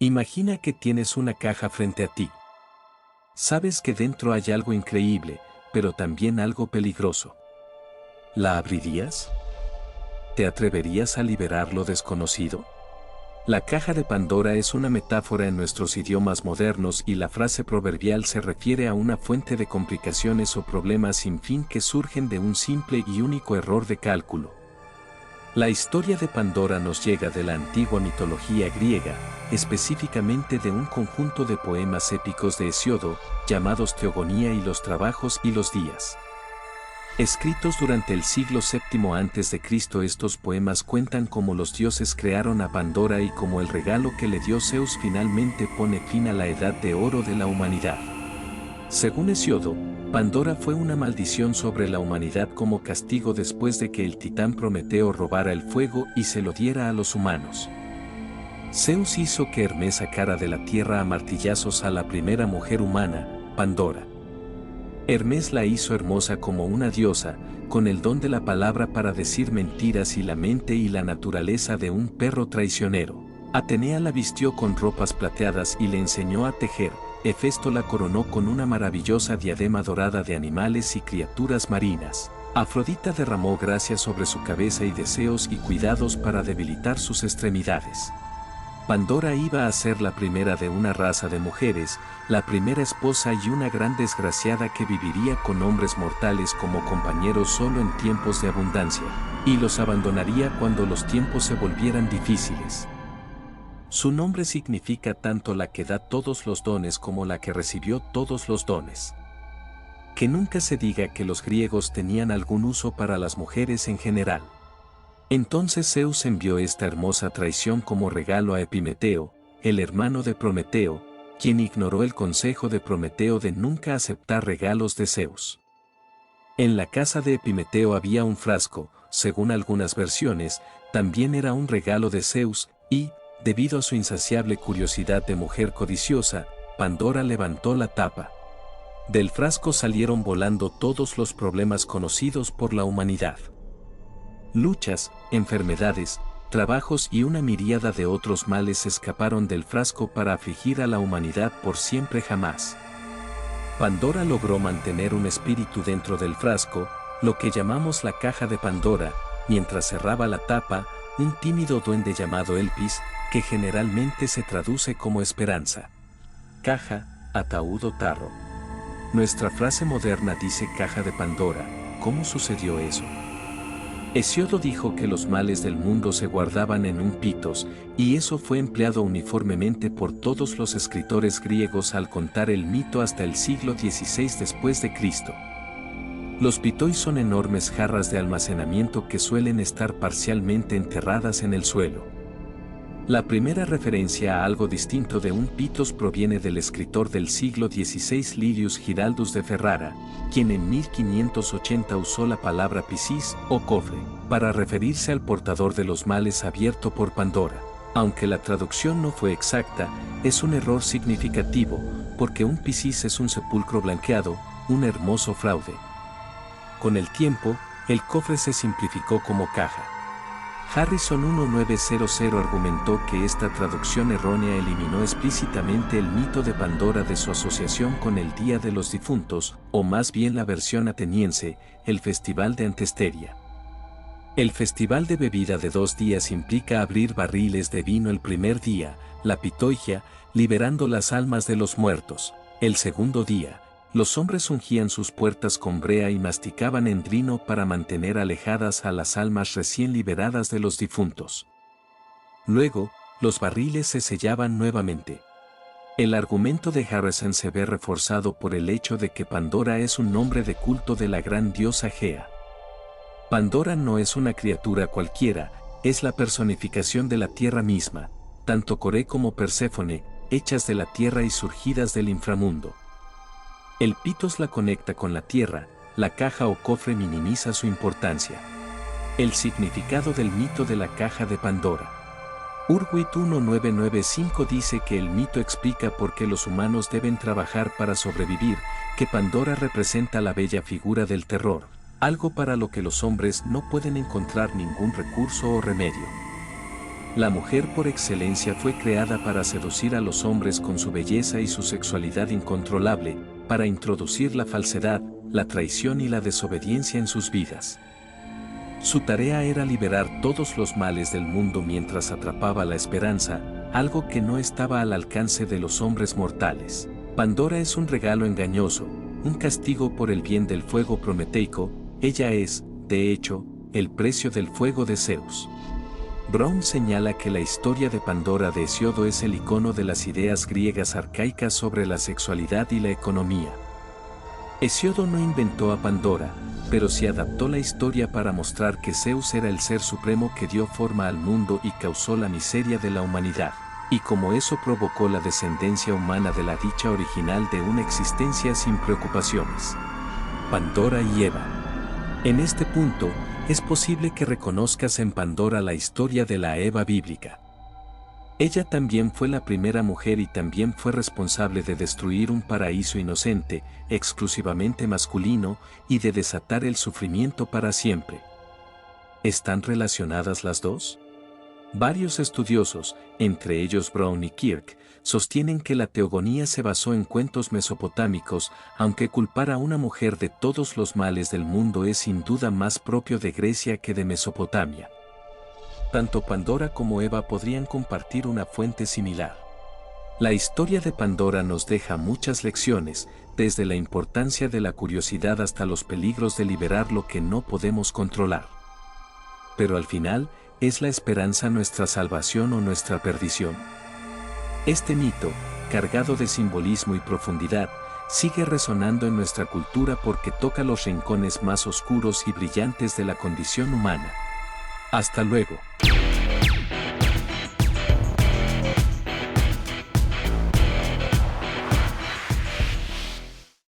Imagina que tienes una caja frente a ti. Sabes que dentro hay algo increíble, pero también algo peligroso. ¿La abrirías? ¿Te atreverías a liberar lo desconocido? La caja de Pandora es una metáfora en nuestros idiomas modernos y la frase proverbial se refiere a una fuente de complicaciones o problemas sin fin que surgen de un simple y único error de cálculo. La historia de Pandora nos llega de la antigua mitología griega, específicamente de un conjunto de poemas épicos de Hesíodo, llamados Teogonía y los Trabajos y los Días. Escritos durante el siglo VII a.C., estos poemas cuentan cómo los dioses crearon a Pandora y cómo el regalo que le dio Zeus finalmente pone fin a la edad de oro de la humanidad. Según Hesíodo, Pandora fue una maldición sobre la humanidad como castigo después de que el titán Prometeo robara el fuego y se lo diera a los humanos. Zeus hizo que Hermes sacara de la tierra a martillazos a la primera mujer humana, Pandora. Hermes la hizo hermosa como una diosa, con el don de la palabra para decir mentiras y la mente y la naturaleza de un perro traicionero. Atenea la vistió con ropas plateadas y le enseñó a tejer. Hefesto la coronó con una maravillosa diadema dorada de animales y criaturas marinas. Afrodita derramó gracia sobre su cabeza y deseos y cuidados para debilitar sus extremidades. Pandora iba a ser la primera de una raza de mujeres, la primera esposa y una gran desgraciada que viviría con hombres mortales como compañeros solo en tiempos de abundancia, y los abandonaría cuando los tiempos se volvieran difíciles. Su nombre significa tanto la que da todos los dones como la que recibió todos los dones. Que nunca se diga que los griegos tenían algún uso para las mujeres en general. Entonces Zeus envió esta hermosa traición como regalo a Epimeteo, el hermano de Prometeo, quien ignoró el consejo de Prometeo de nunca aceptar regalos de Zeus. En la casa de Epimeteo había un frasco, según algunas versiones, también era un regalo de Zeus, y, debido a su insaciable curiosidad de mujer codiciosa, Pandora levantó la tapa. Del frasco salieron volando todos los problemas conocidos por la humanidad. Luchas, enfermedades, trabajos y una miríada de otros males escaparon del frasco para afligir a la humanidad por siempre jamás. Pandora logró mantener un espíritu dentro del frasco, lo que llamamos la caja de Pandora, mientras cerraba la tapa, un tímido duende llamado Elpis, que generalmente se traduce como esperanza. Caja, ataúd o tarro. Nuestra frase moderna dice caja de Pandora. ¿Cómo sucedió eso? Hesíodo dijo que los males del mundo se guardaban en un pitos, y eso fue empleado uniformemente por todos los escritores griegos al contar el mito hasta el siglo XVI después de Cristo. Los pitoi son enormes jarras de almacenamiento que suelen estar parcialmente enterradas en el suelo. La primera referencia a algo distinto de un pitos proviene del escritor del siglo XVI Lilius Giraldus de Ferrara, quien en 1580 usó la palabra piscis o cofre, para referirse al portador de los males abierto por Pandora. Aunque la traducción no fue exacta, es un error significativo, porque un piscis es un sepulcro blanqueado, un hermoso fraude. Con el tiempo, el cofre se simplificó como caja. Harrison 1900 argumentó que esta traducción errónea eliminó explícitamente el mito de Pandora de su asociación con el Día de los Difuntos, o más bien la versión ateniense, el Festival de Antesteria. El festival de bebida de 2 días implica abrir barriles de vino el primer día, la pitogia, liberando las almas de los muertos. El segundo día, los hombres ungían sus puertas con brea y masticaban endrino para mantener alejadas a las almas recién liberadas de los difuntos. Luego, los barriles se sellaban nuevamente. El argumento de Harrison se ve reforzado por el hecho de que Pandora es un nombre de culto de la gran diosa Gea. Pandora no es una criatura cualquiera, es la personificación de la tierra misma, tanto Coré como Perséfone, hechas de la tierra y surgidas del inframundo. El pitos la conecta con la tierra, la caja o cofre minimiza su importancia. El significado del mito de la caja de Pandora. Urwit 1995 dice que el mito explica por qué los humanos deben trabajar para sobrevivir, que Pandora representa la bella figura del terror, algo para lo que los hombres no pueden encontrar ningún recurso o remedio. La mujer por excelencia fue creada para seducir a los hombres con su belleza y su sexualidad incontrolable, para introducir la falsedad, la traición y la desobediencia en sus vidas. Su tarea era liberar todos los males del mundo mientras atrapaba la esperanza, algo que no estaba al alcance de los hombres mortales. Pandora es un regalo engañoso, un castigo por el bien del fuego prometeico. Ella es, de hecho, el precio del fuego de Zeus. Brown señala que la historia de Pandora de Hesiodo es el icono de las ideas griegas arcaicas sobre la sexualidad y la economía. Hesiodo no inventó a Pandora, pero sí adaptó la historia para mostrar que Zeus era el ser supremo que dio forma al mundo y causó la miseria de la humanidad, y como eso provocó la descendencia humana de la dicha original de una existencia sin preocupaciones. Pandora y Eva. En este punto, es posible que reconozcas en Pandora la historia de la Eva bíblica. Ella también fue la primera mujer y también fue responsable de destruir un paraíso inocente, exclusivamente masculino, y de desatar el sufrimiento para siempre. ¿Están relacionadas las dos? Varios estudiosos, entre ellos Brown y Kirk, sostienen que la teogonía se basó en cuentos mesopotámicos, aunque culpar a una mujer de todos los males del mundo es sin duda más propio de Grecia que de Mesopotamia. Tanto Pandora como Eva podrían compartir una fuente similar. La historia de Pandora nos deja muchas lecciones, desde la importancia de la curiosidad hasta los peligros de liberar lo que no podemos controlar. Pero al final, ¿es la esperanza nuestra salvación o nuestra perdición? Este mito, cargado de simbolismo y profundidad, sigue resonando en nuestra cultura porque toca los rincones más oscuros y brillantes de la condición humana. Hasta luego.